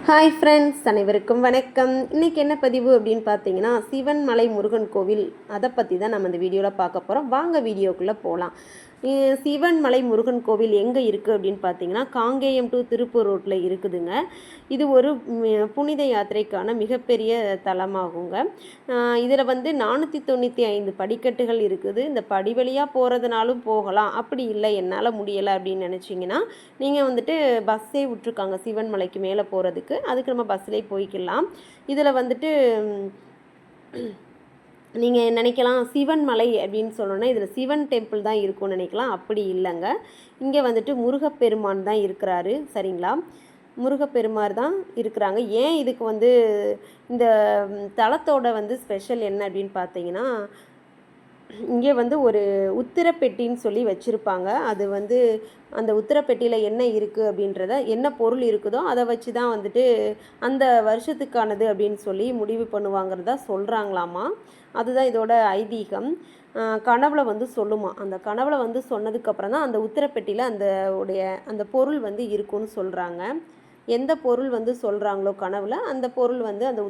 Hi friends, அனைவருக்கும் வணக்கம். இன்றைக்கி என்ன பதிவு அப்படின்னு பார்த்தீங்கன்னா, சிவன்மலை முருகன் கோவில் அதை பற்றி தான் நம்ம இந்த வீடியோவில் பார்க்க போகிறோம். வாங்க வீடியோக்குள்ளே போகலாம். சிவன்மலை முருகன் கோவில் எங்கே இருக்குது அப்படின்னு பார்த்தீங்கன்னா, காங்கேயம் டு திருப்பூர் ரோட்டில் இருக்குதுங்க. இது ஒரு புனித யாத்திரைக்கான மிகப்பெரிய தலமாகுங்க. இதில் 495 படிக்கட்டுகள் இருக்குது. இந்த படி வழியாக போகிறதுனாலும் போகலாம், அப்படி இல்லை என்னால் முடியலை அப்படின்னு நினச்சிங்கன்னா நீங்கள் பஸ்ஸே விட்ருக்காங்க சிவன்மலைக்கு மேலே போகிறதுக்கு. அதுக்கு நம்ம பஸ்ஸிலே போய்க்கலாம். இதில் நீங்கள் நினைக்கலாம் சிவன்மலை அப்படின்னு சொன்னோன்னா இதில் சிவன் டெம்பிள் தான் இருக்கும்னு நினைக்கலாம். அப்படி இல்லைங்க. இங்கே முருகப்பெருமான் தான் இருக்கிறாரு. சரிங்களா, முருகப்பெருமார் தான் இருக்கிறாங்க. ஏன் இதுக்கு இந்த தலத்தோட ஸ்பெஷல் என்ன அப்படின்னு பார்த்தீங்கன்னா, இங்கே ஒரு உத்திரப்பெட்டின்னு சொல்லி வச்சுருப்பாங்க. அது அந்த உத்திரப்பெட்டியில் என்ன இருக்குது அப்படின்றத, என்ன பொருள் இருக்குதோ அதை வச்சு தான் அந்த வருஷத்துக்கானது அப்படின்னு சொல்லி முடிவு பண்ணுவாங்கிறதா சொல்கிறாங்களாமா. அதுதான் இதோட ஐதீகம். கனவுல சொல்லுமா. அந்த கனவுல சொன்னதுக்கப்புறம் தான் அந்த உத்திரப்பெட்டியில் அந்த பொருள் இருக்குன்னு சொல்கிறாங்க. எந்த பொருள் சொல்கிறாங்களோ கனவில், அந்த பொருள் அந்த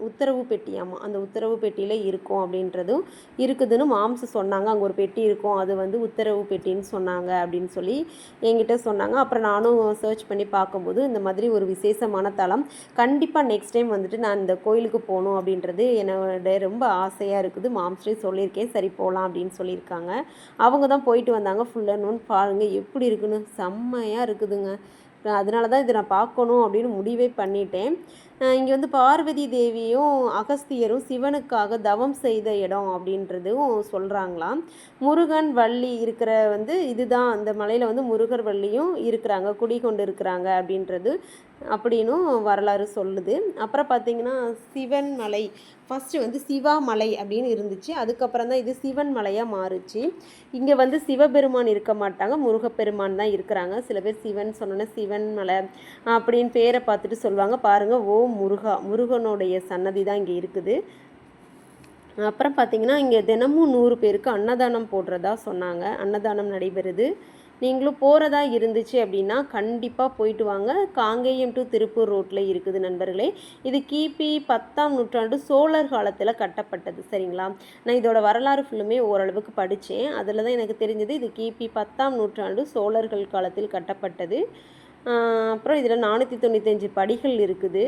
உத்தரவு பெட்டியாமா. அந்த உத்தரவு பெட்டியில் இருக்கும் அப்படின்றதும் இருக்குதுன்னு மாம்சு சொன்னாங்க. அங்கே ஒரு பெட்டி இருக்கும், அது உத்தரவு பெட்டின்னு சொன்னாங்க அப்படின்னு சொல்லி என்கிட்ட சொன்னாங்க. அப்புறம் நானும் சர்ச் பண்ணி பார்க்கும்போது இந்த மாதிரி ஒரு விசேஷமான தலம். கண்டிப்பாக நெக்ஸ்ட் டைம் நான் இந்த கோயிலுக்கு போகணும் அப்படின்றது என்னோட ரொம்ப ஆசையாக இருக்குது. மாம்ஸ்டே சொல்லியிருக்கேன், சரி போகலாம் அப்படின்னு சொல்லியிருக்காங்க. அவங்க தான் போயிட்டு வந்தாங்க. ஃபுல் அண்ட் ஒன் பாருங்கள் எப்படி இருக்குன்னு, செம்மையாக இருக்குதுங்க. அதனால தான் இதை நான் பார்க்கணும் அப்படின்னு முடிவே பண்ணிட்டேன். இங்கே பார்வதி தேவியும் அகஸ்தியரும் சிவனுக்காக தவம் செய்த இடம் அப்படின்றதும் சொல்கிறாங்களாம். முருகன் வள்ளி இருக்கிற இதுதான், அந்த மலையில் முருகர் வள்ளியும் இருக்கிறாங்க, குடிகொண்டு இருக்கிறாங்க அப்படின்றது அப்படின்னும் வரலாறு சொல்லுது. அப்புறம் பார்த்திங்கன்னா சிவன் மலை ஃபஸ்ட்டு சிவாமலை அப்படின்னு இருந்துச்சு. அதுக்கப்புறம் தான் இது சிவன் மலையாக மாறுச்சு. இங்கே சிவபெருமான் இருக்க மாட்டாங்க, முருகப்பெருமான் தான் இருக்கிறாங்க. சில பேர் சிவன் சொன்னோன்னே சிவன் மலை அப்படின்னு பேரை பார்த்துட்டு சொல்லுவாங்க. பாருங்கள், ஓ முருகா, முருகனுடைய சன்னதி தான் இங்கே இருக்குது. அப்புறம் பார்த்திங்கன்னா இங்கே தினமும் 100 பேருக்கு அன்னதானம் போடுறதா சொன்னாங்க. அன்னதானம் நடைபெறுது. நீங்களும் போகிறதா இருந்துச்சு அப்படின்னா கண்டிப்பாக போயிட்டு வாங்க. காங்கேயம் டு திருப்பூர் ரோட்டில் இருக்குது நண்பர்களே. இது கிபி 10ஆம் நூற்றாண்டு சோழர் காலத்தில் கட்டப்பட்டது. சரிங்களா, நான் இதோட வரலாறு ஃபுல்லுமே ஓரளவுக்கு படித்தேன். அதில் தான் எனக்கு தெரிஞ்சது இது கிபி 10ஆம் நூற்றாண்டு சோழர்கள் காலத்தில் கட்டப்பட்டது. அப்புறம் இதில் 495 படிகள் இருக்குது.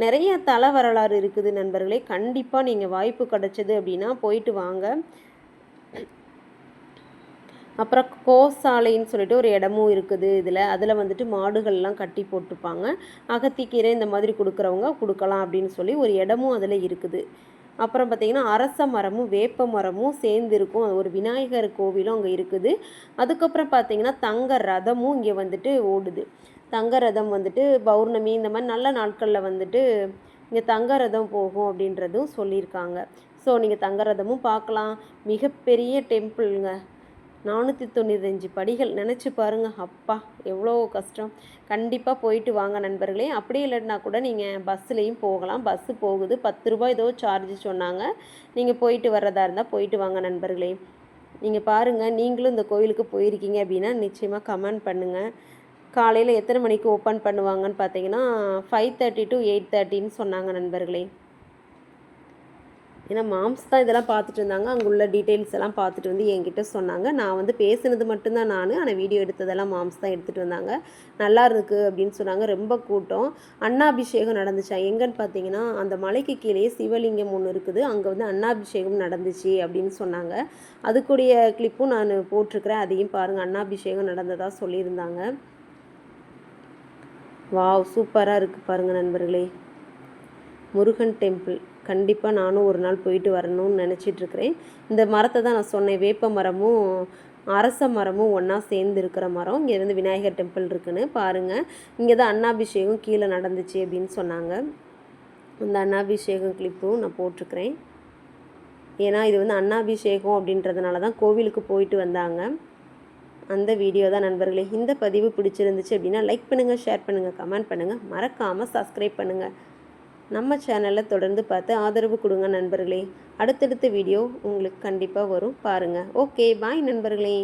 நிறைய தல வரலாறு இருக்குது நண்பர்களே. கண்டிப்பாக நீங்கள் வாய்ப்பு கிடச்சிது அப்படின்னா போயிட்டு வாங்க. அப்புறம் கோசாலைன்னு சொல்லிட்டு ஒரு இடமும் இருக்குது இதில். அதில் மாடுகள்லாம் கட்டி போட்டுப்பாங்க. அகத்திக்கீரை இந்த மாதிரி கொடுக்குறவங்க கொடுக்கலாம் அப்படின்னு சொல்லி ஒரு இடமும் அதில் இருக்குது. அப்புறம் பார்த்திங்கன்னா அரச மரமும் வேப்ப மரமும் சேர்ந்து இருக்கும். ஒரு விநாயகர் கோவிலும் அங்கே இருக்குது. அதுக்கப்புறம் பார்த்திங்கன்னா தங்க ரதமும் இங்கே ஓடுது. தங்க ரதம் பௌர்ணமி இந்த மாதிரி நல்ல நாட்களில் இங்கே தங்க ரதம் போகும் அப்படின்றதும் சொல்லியிருக்காங்க. ஸோ நீங்கள் தங்க ரதமும் பார்க்கலாம். மிகப்பெரிய டெம்பிளுங்க, 495 படிகள். நினச்சி பாருங்கள், அப்பா எவ்வளோ கஷ்டம். கண்டிப்பாக போயிட்டு வாங்க நண்பர்களே. அப்படியே இல்லைன்னா கூட நீங்கள் பஸ்ஸுலேயும் போகலாம். பஸ்ஸு போகுது, 10 ரூபாய் ஏதோ சார்ஜ் சொன்னாங்க. நீங்கள் போயிட்டு வர்றதா இருந்தால் போயிட்டு வாங்க நண்பர்களே. நீங்கள் பாருங்கள், நீங்களும் இந்த கோயிலுக்கு போயிருக்கீங்க அப்படின்னா நிச்சயமாக கமெண்ட் பண்ணுங்கள். காலையில் எத்தனை மணிக்கு ஓப்பன் பண்ணுவாங்கன்னு பார்த்தீங்கன்னா 5:30 to 8:30ன்னு சொன்னாங்க நண்பர்களே. ஏன்னா மாம்ஸ் தான் இதெல்லாம் பார்த்துட்டு இருந்தாங்க. அங்கே உள்ள டீட்டெயில்ஸ் எல்லாம் பார்த்துட்டு என்கிட்ட சொன்னாங்க. நான் பேசுனது மட்டும்தான் நான், ஆனால் வீடியோ எடுத்ததெல்லாம் மாம்ஸ் தான் எடுத்துகிட்டு வந்தாங்க. நல்லா இருக்குது அப்படின்னு சொன்னாங்க. ரொம்ப கூட்டம். அன்னாபிஷேகம் நடந்துச்சா எங்கன்னு பார்த்தீங்கன்னா அந்த மலைக்கு கீழே சிவலிங்கம் ஒன்று இருக்குது. அங்கே அன்னாபிஷேகம் நடந்துச்சு அப்படின்னு சொன்னாங்க. அதுக்குடைய கிளிப்பும் நான் போட்டிருக்கிறேன், அதையும் பாருங்கள். அன்னாபிஷேகம் நடந்ததாக சொல்லியிருந்தாங்க. வாவ், சூப்பராக இருக்குது பாருங்கள் நண்பர்களே. முருகன் டெம்பிள் கண்டிப்பாக நானும் ஒரு நாள் போயிட்டு வரணும்னு நினச்சிட்ருக்கிறேன். இந்த மரத்தை தான் நான் சொன்னேன், வேப்ப மரமும் அரச மரமும் ஒன்றா சேர்ந்து இருக்கிற மரம். இங்கே விநாயகர் டெம்பிள் இருக்குன்னு பாருங்கள். இங்கே தான் அன்னாபிஷேகம் கீழே நடந்துச்சு அப்படின்னு சொன்னாங்க. அந்த அன்னாபிஷேகம் கிளிப்பும் நான் போட்டிருக்கிறேன். ஏன்னா இது அன்னாபிஷேகம் அப்படின்றதுனால தான் கோவிலுக்கு போயிட்டு வந்தாங்க. அந்த வீடியோ தான் நண்பர்களே. இந்த பதிவு பிடிச்சிருந்துச்சு அப்படின்னா லைக் பண்ணுங்கள், ஷேர் பண்ணுங்கள், கமெண்ட் பண்ணுங்கள், மறக்காமல் சப்ஸ்கிரைப் பண்ணுங்கள். நம்ம சேனலில் தொடர்ந்து பார்த்து ஆதரவு கொடுங்க நண்பர்களே. அடுத்தடுத்த வீடியோ உங்களுக்கு கண்டிப்பாக வரும், பாருங்கள். ஓகே, பாய் நண்பர்களே.